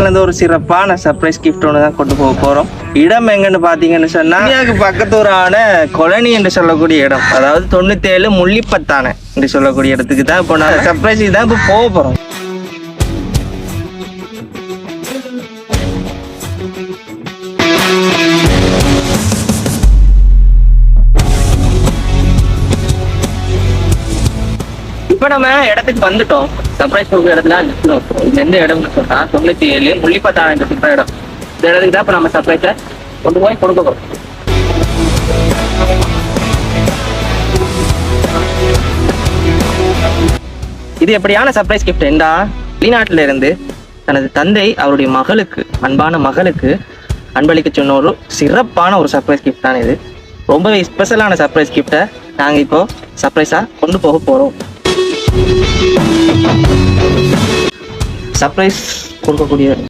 ஒரு சிறப்பான surprise gift ஒன்று தான் கொண்டு போக போறோம். இடம் எங்கன்னு பாத்தீங்கன்னு சொன்னா இந்தியாவுக்கு பக்கத்தூரான கொலனி என்று சொல்லக்கூடிய இடம், அதாவது 97 முள்ளிப்பத்தான என்று சொல்லக்கூடிய இடத்துக்கு தான் இப்போ நான் சர்ப்ரைஸ் தான் இப்போ போக போறோம். இப்ப நம்ம இடத்துக்கு வந்துட்டோம். சர்ப்ரைஸ் கொடுக்குற இடத்துல நிற்கிறோம். இது எந்த இடம்னு சொன்னா 97 முள்ளிப்பத்தான இந்த சுற்ற இடம். இந்த இடத்துக்கு தான் இப்ப நம்ம சர்ப்ரைஸை கொண்டு போய் கொடுக்க போறோம். இது எப்படியான சர்ப்ரைஸ் கிஃப்ட் என்றா, வெளிநாட்டில இருந்து தனது தந்தை அவருடைய மகளுக்கு, அன்பான மகளுக்கு அன்பளிக்க சொன்ன ஒரு சிறப்பான ஒரு சர்ப்ரைஸ் கிஃப்ட் தான் இது. ரொம்பவே ஸ்பெஷலான சர்ப்ரைஸ் கிஃப்டை நாங்க இப்போ சர்ப்ரைஸா கொண்டு போக போறோம். சர்ப்ரைஸ் கொடுக்கக்கூடிய